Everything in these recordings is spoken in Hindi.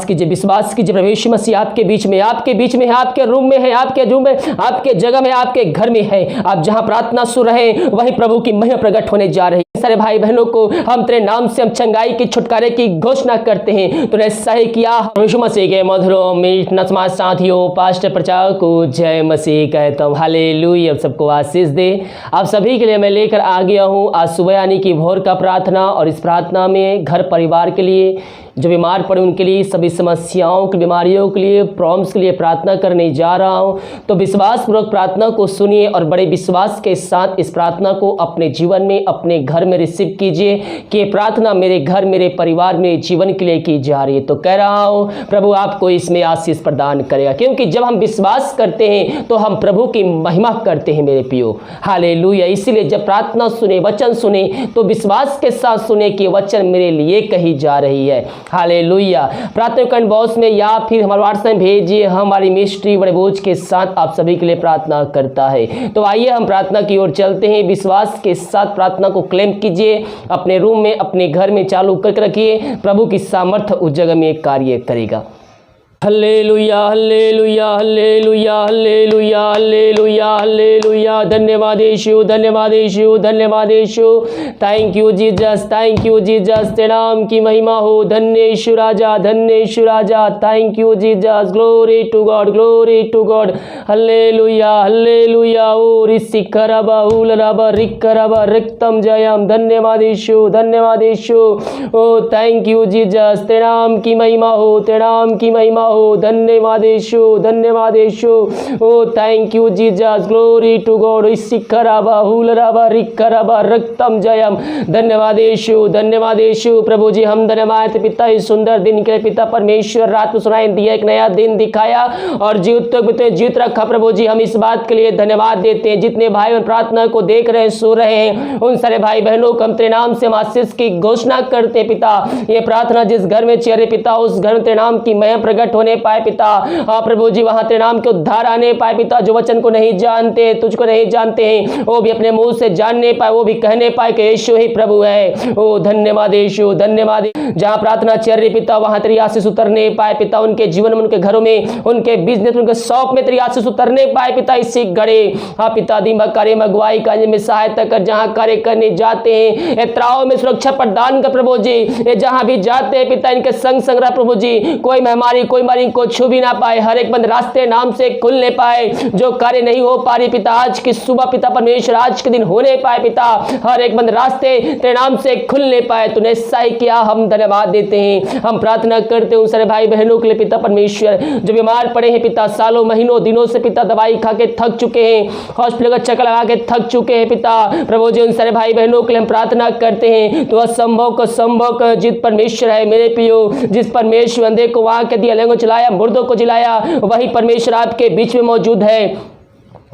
कीजिए, विश्वास कीजिए। प्रभु यीशु मसीह आपके बीच में, आपके बीच में है, आपके रूम में है, आपके रूम में, आपके जगह में, आपके घर में है। आप जहां प्रार्थना सुन रहे हैं वही प्रभु की महिमा प्रकट होने जा रही है। सारे भाई बहनों को हम तेरे नाम से हम चंगाई की, छुटकारे की घोषणा करते हैं। तूने सही किया। यीशु मसीह के मधुरों मीठ नस्मा साथियों, पास्टर प्रचारक को जय मसीह कहता हूँ। हालेलुया। आप सबको आशीष दे। आप सभी के लिए मैं लेकर आ गया हूँ आज सुबह यानी कि भोर का प्रार्थना। और इस प्रार्थना में घर परिवार के लिए, जो बीमार पड़े उनके लिए, सभी समस्याओं की, बीमारियों के लिए, प्रॉब्लम्स के लिए प्रार्थना करने जा रहा हूं। तो विश्वासपूर्वक प्रार्थना को सुनिए और बड़े विश्वास के साथ इस प्रार्थना को अपने जीवन में, अपने घर में रिसीव कीजिए कि प्रार्थना मेरे घर, मेरे परिवार, मेरे जीवन के लिए की जा रही है। तो कह रहा हूं प्रभु आपको इसमें आशीष प्रदान करेगा, क्योंकि जब हम विश्वास करते हैं तो हम प्रभु की महिमा करते हैं मेरे प्रियो। हालेलुया। इसीलिए जब प्रार्थना सुने, वचन सुने तो विश्वास के साथ सुने कि वचन मेरे लिए कही जा रही है। हालेलुया। प्रार्थना कमेंट बॉक्स में या फिर हमारे व्हाट्सएप में भेजिए। हमारी मिस्ट्री बड़े बोझ के साथ आप सभी के लिए प्रार्थना करता है। तो आइए हम प्रार्थना की ओर चलते हैं। विश्वास के साथ प्रार्थना को क्लेम कीजिए, अपने रूम में, अपने घर में चालू करके रखिए। प्रभु की सामर्थ्य उस जगह में कार्य करेगा। Hallelujah, hallelujah, hallelujah, hallelujah, hallelujah, hallelujah. धन्यवाद यीशु, धन्यवाद यीशु, धन्यवाद Yeshu. Thank you Jesus, thank you Jesus. तेरे नाम की महिमा हो। धन्य यीशु राजा, धन्य यीशु राजा। Thank you Jesus. Glory to God, glory to God. Hallelujah, hallelujah. ओ रिसिकरबा उलरबा रिकरबा रिक्तम जयम। धन्यवाद यीशु, धन्यवाद यीशु। ओ थैंक यू जीसस। तेरे नाम की महिमा हो, तेरे नाम की महिमा हो। धन्यवाद यीशु, धन्यवाद यीशु। ओ thank you Jesus. Glory to God. इसिकरबा हुलरबा रिकरबा रक्तम जयम। धन्यवाद यीशु, धन्यवाद यीशु। प्रभु जी हम धन्यवाद पिता, इस सुंदर दिन के लिए पिता परमेश्वर, रात को सुनाई दिया, एक नया दिन दिखाया और जीवित रखा। प्रभु जी हम इस बात के लिए धन्यवाद देते हैं। जितने भाई उन प्रार्थना को देख रहे हैं, सो रहे हैं, उन सारे भाई बहनों को हम तेरे नाम से आशीष की घोषणा करते पिता। ये प्रार्थना जिस घर में चेहरे पिता, उस घर में तेरे नाम की महिमा प्रकट होने पाए पिता। हाँ प्रभु जी वहां तेरे नाम के उद्धार आने पाए पिता। जो वचन को नहीं जानते, तुझको नहीं जानते हैं, वो भी अपने मुंह से जानने पाए, वो भी कहने पाए कि यीशु ही प्रभु है। ओ धन्यवाद यीशु, धन्यवाद। जहां प्रार्थना चल रही पिता, वहां तेरी आशीष उतरने पाए पिता। उनके जीवन में, उनके घरों में, उनके बिजनेस, उनके शॉप में तेरी आशीष उतरने पाए पिता। इसी घड़े हाँ पिता दिमाग कार्य में, अगुवाई कार्य में सहायता कर। जहां कार्य करने जाते हैं यात्राओं में सुरक्षा प्रदान कर प्रभु जी। ये जहां भी जाते हैं पिता, इनके संग संग रह प्रभु जी। कोई महामारी, कोई बीमारी को छू भी ना पाए। हर एक बंद रास्ते नाम से खुलने पाए। जो कार्य नहीं हो पा रही पिता, आज की सुबह पिता परमेश्वर, आज के दिन होने पाए पिता। हर एक बंद रास्ते तेरे नाम से खुलने पाए। तूने सही किया, हम धन्यवाद देते हैं। हम प्रार्थना करते हैं सारे भाई बहनों के लिए पिता परमेश्वर, जो बीमार पड़े हैं पिता, सालों महीनों दिनों से पिता दवाई खा के थक चुके हैं, हॉस्पिटल का चक्कर लगा के थक चुके हैं पिता। प्रभु जी उन सारे भाई बहनों के लिए हम प्रार्थना करते हैं। तो असंभव को संभव कर जित परमेश्वर है मेरे प्रियो। जिस परमेश्वर अंधे को वहां के दिया, लंगों चलाया, मुर्दों को जिलाया, वही परमेश्वर आपके बीच में मौजूद है।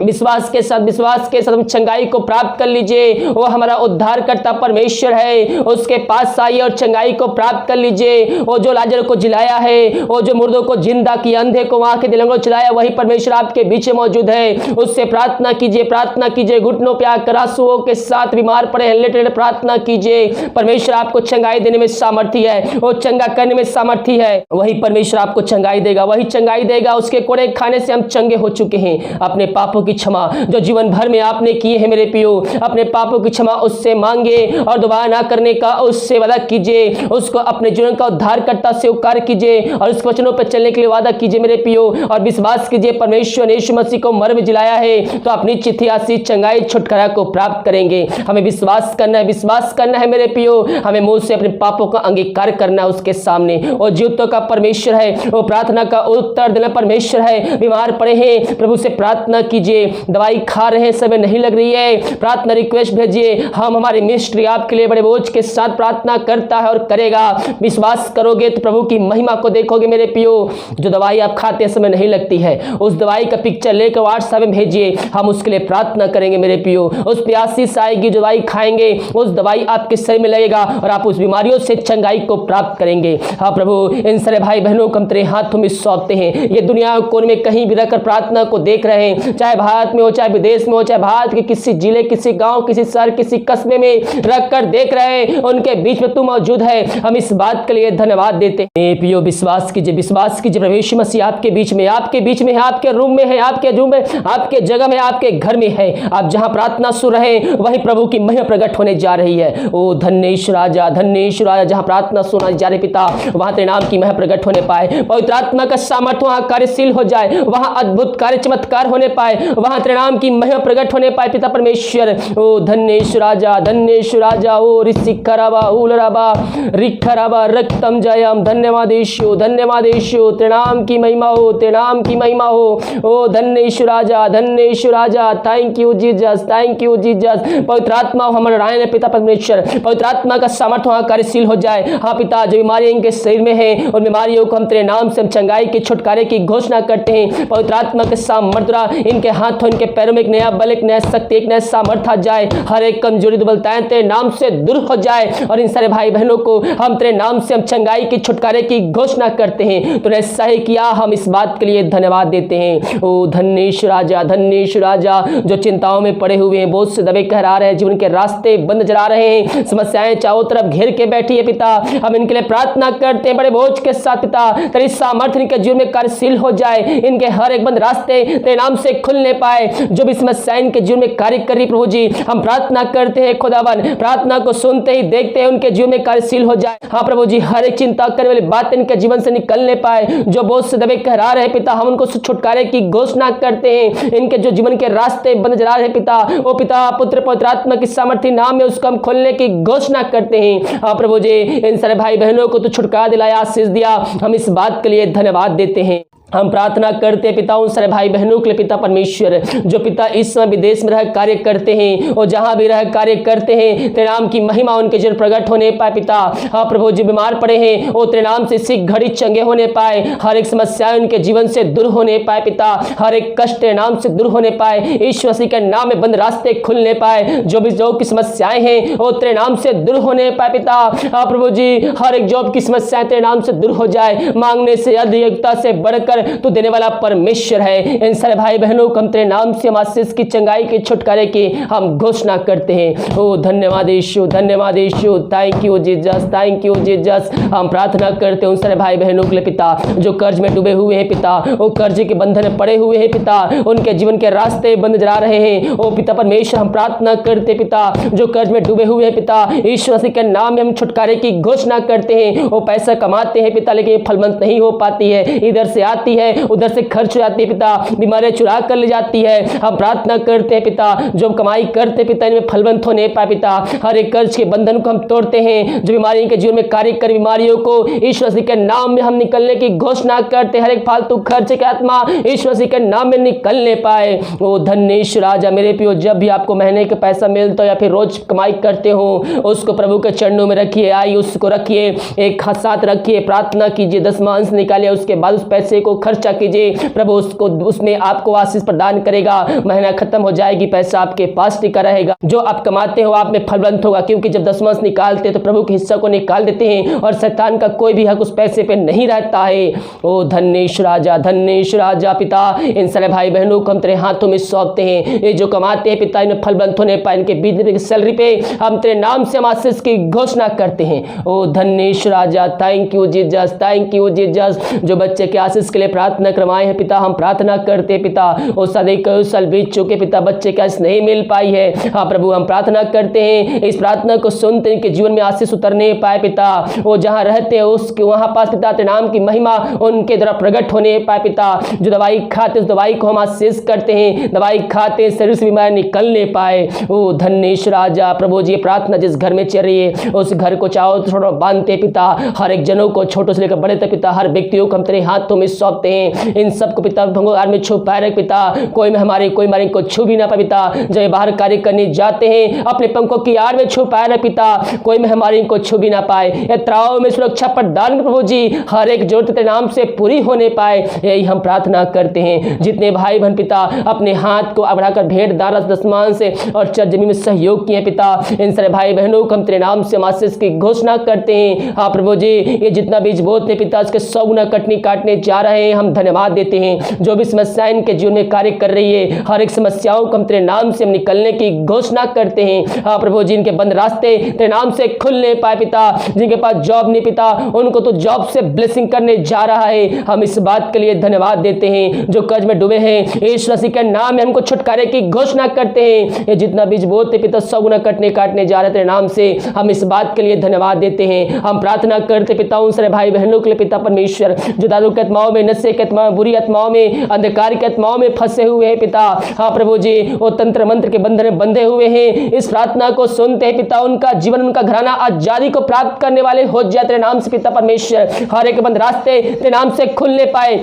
विश्वास के साथ हम चंगाई को प्राप्त कर लीजिए। वो हमारा उद्धार करता परमेश्वर है। उसके पास आइए और चंगाई को प्राप्त कर लीजिए। वो जो लाजर को जिलाया है, वो जो मुर्दों को जिंदा किया, अंधे को आंखें दिलंगों चलाया, वही परमेश्वर आपके बीच में मौजूद है। उससे प्रार्थना कीजिए, प्रार्थना कीजिए। घुटनों पे आकर आंसुओं के साथ बीमार पड़े हैं, लेटे प्रार्थना कीजिए। परमेश्वर आपको चंगाई देने में सामर्थ्य है, वो चंगा करने में सामर्थ्य है। वही परमेश्वर आपको चंगाई देगा, वही चंगाई देगा। उसके कोड़े खाने से हम चंगे हो चुके हैं। अपने पापों की क्षमा जो जीवन भर में आपने किए हैं मेरे प्रियो, अपने पापों की क्षमा उससे मांगे और दोबारा ना करने का उससे वादा कीजिए। उसको अपने जीवन का उद्धारकर्ता स्वीकार कीजिए और उस वचनों पर चलने के लिए वादा कीजिए मेरे प्रियो। और विश्वास कीजिए परमेश्वर ने यीशु मसीह को मर में जिलाया है, तो अपनी चिट्ठी आशीष चंगाई छुटकारा को प्राप्त करेंगे। हमें विश्वास करना है, विश्वास करना है मेरे प्रियो। हमें मुंह से अपने पापों का अंगीकार करना है उसके सामने। और जीवितों का परमेश्वर है, वो प्रार्थना का उत्तर देना परमेश्वर है। बीमार पड़े हैं, प्रभु से प्रार्थना कीजिए। दवाई खा रहे हैं, समय नहीं लग रही है, प्रार्थना रिक्वेस्ट भेजिए। हम हमारी मिस्ट्री आपके लिए बड़े बोझ के साथ प्रार्थना करता है और करेगा। विश्वास करोगे तो प्रभु की महिमा को देखोगे मेरे प्रियो। जो दवाई आप खाते हैं, समय नहीं लगती है, उस दवाई का पिक्चर लेकर व्हाट्सएप में भेजिए। हम उसके लिए प्रार्थना करेंगे मेरे प्रियो। उस पर आशीष आएगी, जो दवाई खाएंगे उस दवाई आपके शरीर में लगेगा और आप उस बीमारियों से चंगाई को प्राप्त करेंगे। हाँ प्रभु, इन सारे भाई बहनों को हम तेरे हाथों में सौंपते हैं। ये दुनिया कोने में कहीं भी रहकर प्रार्थना को देख रहे हैं, चाहे भारत में हो, चाहे विदेश में हो, चाहे भारत के किसी जिले, किसी गांव, किसी शहर, किसी कस्बे में रखकर देख रहे हैं, उनके बीच में तू मौजूद है। हम इस बात के लिए धन्यवाद देते हैं। प्रियो, विश्वास कीजिए प्रभु यीशु मसीह आपके बीच में, आपके बीच में है, आपके रूम में है, आपके रूम में, आपके जगह में, आपके घर में है। आप जहां प्रार्थना सुन रहे हैं वहीं प्रभु की महिमा प्रकट होने जा रही है। ओ धन्येश्वर राजा, धन्येश्वर राजा, जहां प्रार्थना सुना जा रही पिता, वहां तेरे नाम की महिमा प्रकट होने पाए, पवित्र आत्मा का सामर्थ्य वहां कार्यशील हो जाए, वहां अद्भुत कार्य चमत्कार होने पाए, वहां तेरे नाम की महिमा प्रकट होने पाए पिता परमेश्वर। ओ धन्येश्वर राजा, धन्येश्वर राजा, ओ ऋषिकराबा उलराबा रिखराबा रक्तम जयम, धन्यवाद यीशु, धन्यवाद यीशु, तेरे नाम की महिमा हो, तेरे नाम की महिमा हो। ओ धन्येश्वर राजा, धन्येश्वर राजा, thank you Jesus, thank you Jesus. पवित्र आत्मा हमारे राय पिता परमेश्वर, पवित्र आत्मा का सामर्थ्य वहां कार्यशील हो जाए। हाँ पिता, जो बीमारियां इनके शरीर में है, उन बीमारियों को हम तेरे नाम से हम चंगाई के छुटकारे की घोषणा करते हैं। पवित्र आत्मा के सामर्थ्य इनके हाथों, इनके पैरों में एक नया बल, एक नया शक्ति, एक नया सामर्थ्य आ जाए। हर एक कमजोरी दुर्बलताएं तेरे नाम से दूर हो जाए और इन सारे भाई बहनों को हम तेरे नाम से हम चंगाई की छुटकारे की घोषणा करते हैं। तूने ऐसा ही किया, हम इस बात के लिए धन्यवाद देते हैं। ओ धन्येश्वर राजा, धन्येश्वर राजा, जो चिंताओं में पड़े हुए हैं, बोझ से दबे कहरा रहे हैं, जीवन के रास्ते बंद नजर आ रहे हैं, समस्याएं चारों तरफ घेर के बैठी है पिता, हम इनके लिए प्रार्थना करते हैं बड़े बोझ के साथ पिता, तेरी सामर्थ्य इनके जीवन में कार्यशील हो जाए, इनके हर एक बंद रास्ते तेरे नाम से खुलने पाए। जो भी समस्याएं इनके जीवन में कार्य कर रही प्रभु जी, हम प्रार्थना करते हैं खुदावन, प्रार्थना को सुनते ही देखते हैं उनके जीवन में कार्यशील हो जाए। हाँ प्रभु जी, हर एक चिंता करने वाली बात इनके जीवन से निकलने पाए। जो बोझ से दबे कहरा रहे पिता, हम उनको छुटकारे की घोषणा करते हैं। इनके जो जीवन के रास्ते बंद नजर आ रहे पिता, ओ पिता पुत्र पवित्र आत्मा की सामर्थ्य नाम में उसको हम खोलने की घोषणा करते हैं। हाँ प्रभु जी, इन सारे भाई बहनों को तो छुटकारा दिलाया, आशीष दिया, हम इस बात के लिए धन्यवाद देते हैं। हम प्रार्थना करते हैं पिता उन सारे भाई बहनों के लिए पिता परमेश्वर, जो पिता इस समय विदेश में रह कार्य करते हैं और जहां भी रह कार्य करते हैं, तेरे नाम की महिमा उनके जीवन प्रकट होने पाए पिता। हाँ प्रभु जी, बीमार पड़े हैं वो तेरे नाम से इसी घड़ी चंगे होने पाए, हर एक समस्या उनके जीवन से दूर होने पाए पिता, हर एक कष्ट तेरे नाम से दूर होने पाए, यीशु मसीह के नाम में बंद रास्ते खुलने पाए। जो भी जॉब की समस्याएं हैं वो तेरे नाम से दूर होने पाए पिता। हाँ प्रभु जी, हर एक जॉब की समस्याएं तेरे नाम से दूर हो जाए। मांगने से अधिकता से बढ़कर तू देने वाला परमेश्वर है। इन सारे भाई बहनों को हम तेरे नाम से हम आशीष की, चंगाई के, छुटकारे की हम घोषणा करते हैं। ओ धन्यवाद यीशु, धन्यवाद Yeshu, thank you Jesus, thank you Jesus. हम प्रार्थना करते हैं उन सारे भाई बहनों के लिए पिता, जो कर्ज में डूबे हुए हैं पिता, वो कर्ज के बंधन में पड़े हुए हैं पिता, उनके जीवन के रास्ते बंद जा रहे हैं। ओ पिता परमेश्वर, हम प्रार्थना करते पिता, जो कर्ज में डूबे हुए हैं पिता, यीशु मसीह के नाम में हम छुटकारे की घोषणा करते हैं। वो पैसा कमाते हैं पिता, लेकिन फलवंत नहीं हो पाती है, इधर से आती है उधर से खर्च हो जाती है पिता, बीमारियां चुरा कर ले जाती है। हम प्रार्थना करते हैं पिता, जो कमाई करते पिता इनमें फलवंत होने पाए पिता, हर एक कर्ज के बंधन को हम तोड़ते हैं। जो बीमारी के जीवन में कार्य कर बीमारियों को यीशु मसीह के नाम में हम निकलने की घोषणा करते हैं। हर एक फालतू खर्च के आत्मा यीशु मसीह के नाम में निकलने पाए। वो धन्येश्वर राजा मेरे प्रियो, जब भी आपको महीने का पैसा मिलता हो या फिर रोज कमाई करते हो, उसको प्रभु के चरणों में रखिए, आई उसको रखिए, एक हाथ साथ रखिए, प्रार्थना कीजिए, 10वां निकालिए, उसके बाद उस पैसे को खर्चा कीजिए, प्रभु उसको उसमें आपको आशीष प्रदान करेगा। महीना खत्म हो जाएगी, पैसा आपके पास टिका रहेगा, जो आप कमाते हो आप में फलवंत होगा, क्योंकि जब 10वां निकालते तो प्रभु के हिस्सा को निकाल देते हैं और शैतान का कोई भी हक उस पैसे पे नहीं रहता है। ओ धन्येश्वर राजा, धन्येश्वर राजा पिता, इन सारे भाई बहनों को हम तेरे हाथों में सौंपते हैं। ये जो कमाते हैं पिता, इन्हें फलवंत होने पाए, इनके बिजनेस की सैलरी पे हम तेरे नाम से हम आशीष की घोषणा करते हैं। ओ धन्येश्वर राजा, thank you Jesus, thank you Jesus. जो बच्चे के आशीष के लिए प्रार्थना करवाए हैं पिता, हम प्रार्थना करते पिता, वो साल बीत चुके पिता, बच्चे का नहीं मिल पाई है। हाँ प्रभु, हम प्रार्थना करते हैं, इस प्रार्थना को सुनते हैं कि जीवन में आशीष उतरने पाए पिता, वो जहाँ रहते हैं उसके वहाँ पास पिता तेरे नाम की महिमा उनके द्वारा प्रकट होने पाए पिता। जो दवाई खाते उस दवाई को हम आशीष करते हैं, दवाई खाते शरीर से बीमारी निकलने पाए। ओ धन्येश्वर राजा प्रभु जी, प्रार्थना जिस घर में चल रही है उस घर को चाहो छोड़ो बांधते पिता, हर एक जनों को छोटों से लेकर बड़े तक पिता, हर व्यक्तियों को हम तेरे हाथों में सौंपते हैं। इन सबको पिता भगवान में छुपाए रख पिता, कोई में हमारे कोई हमारे को छू भी ना पाए पिता। जब बाहर कार्य करने जाते हैं अपने पंखों की आड़ में छुपाए रख पिता, कोई में हमारे को छू भी ना पाए। यात्राओं में सुरक्षा प्रदान प्रभु जी, हर एक जरूरत तेरे नाम से पूरी होने पाए, यही हम प्रार्थना करते हैं। जितने भाई बहन पिता अपने हाथ को बढ़ाकर भेंट दान दशमान से और चर्च जमीन में सहयोग किए पिता, इन सारे भाई बहनों को हम तेरे नाम से आशीष की घोषणा करते हैं। हाँ प्रभु जी, ये जितना बीज बोते पिता उसके 100 गुना कटनी काटने जा रहे रहे हैं, हम धन्यवाद देते हैं। जो भी समस्याएं इनके जीवन में कार्य कर रही है, हर एक समस्याओं को हम तेरे नाम से हम निकलने की घोषणा करते हैं। हाँ प्रभु, जिनके बंद रास्ते तेरे नाम से खुलने पाए पिता, जिनके पास जॉब नहीं पिता, उनको तो जॉब से ब्लेसिंग करने जा रहा है। हम इस बात के लिए धन्यवाद देते हैं। जो कर्ज में डूबे हैं, यीशु मसीह के नाम में हमको छुटकारे की घोषणा करते हैं। ये जितना बीज बोते पिता 100 गुना काटने जा रहे तेरे नाम से, हम इस बात के लिए धन्यवाद देते हैं। हम प्रार्थना करते पिता उन सारे भाई बहनों के लिए पिता परमेश्वर, जो दारू के आत्माओं में, नशे के आत्माओं में, बुरी आत्माओं में, अंधकार के आत्माओं में फंसे हुए हैं पिता। हाँ प्रभु जी, वो तंत्र मंत्र के बंधन में बंधे हुए हैं, इस प्रार्थना को सुनते हैं पिता, उनका जीवन, उनका घराना आजादी को प्राप्त करने वाले हो जाए तेरे नाम से पिता परमेश्वर। हर एक बंद रास्ते तेरे नाम से खुलने पाए,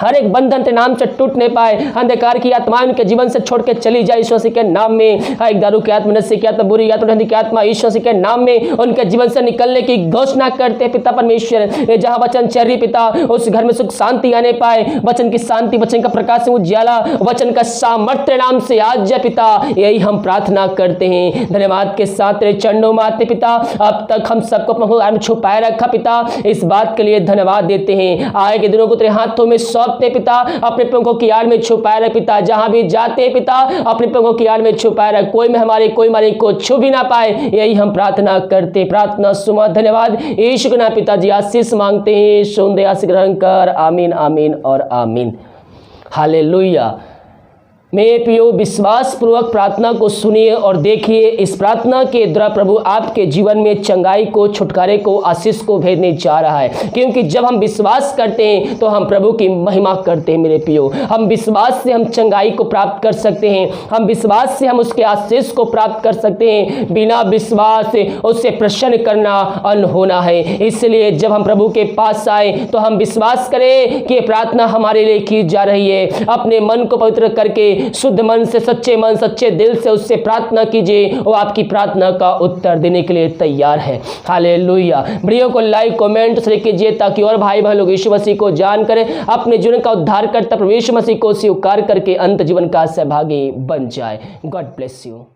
हर एक बंधन तेरे नाम से टूटने पाए, अंधकार की आत्मा उनके जीवन से छोड़ के चली जाए यीशु मसीह के नाम में। एक दारू की आत्मा, नशे की आत्मा, बुरी आत्मा, की आत्मा यीशु मसीह के नाम में उनके जीवन से निकलने की घोषणा करते हैं पिता परमेश्वर। जहां वचन चल रही पिता, उस घर में सुख शांति आने पाए, वचन की शांति, वचन का प्रकाश, उज्याला, वचन का सामर्थ्य नाम से आज जाए पिता, यही हम प्रार्थना करते हैं। धन्यवाद के साथ तेरे चरणों में आते पिता, अब तक हम सबको अपने छुपाए रखा पिता, इस बात के लिए धन्यवाद देते हैं। आए के दिनों को तेरे हाथों में सौंपते पिता, अपने पंखों की आड़ में छुपाए रख पिता, जहां भी जाते पिता अपने पंखों की आड़ में छुपाए रख, कोई हमारे को छू भी ना पाए, यही हम प्रार्थना करते। प्रार्थना सुमा धन्यवाद यीशु के नाम पिताजी आशीष मांगते हैं, सुन दे आशीष ग्रहण कर, आमीन आमीन और आमीन। हालेलुया। मेरे प्रियो, विश्वास पूर्वक प्रार्थना को सुनिए और देखिए, इस प्रार्थना के द्वारा प्रभु आपके जीवन में चंगाई को, छुटकारे को, आशीष को भेजने जा रहा है। क्योंकि जब हम विश्वास करते हैं तो हम प्रभु की महिमा करते हैं। मेरे प्रियो, हम विश्वास से हम चंगाई को प्राप्त कर सकते हैं, हम विश्वास से हम उसके आशीष को प्राप्त कर सकते हैं। बिना विश्वास उससे प्रसन्न करना अनहोना है। इसलिए जब हम प्रभु के पास आए तो हम विश्वास करें कि प्रार्थना हमारे लिए की जा रही है। अपने मन को पवित्र करके शुद्ध मन से, सच्चे मन, सच्चे दिल से उससे प्रार्थना कीजिए, वो आपकी प्रार्थना का उत्तर देने के लिए तैयार है। हालेलुया। वीडियो को लाइक, कमेंट शेयर कीजिए ताकि और भाई बहन लोग यीशु मसीह को जान करें, अपने जीवन का उद्धार करता प्रभु यीशु मसीह को स्वीकार करके अंत जीवन का सहभागी बन जाए। God bless you.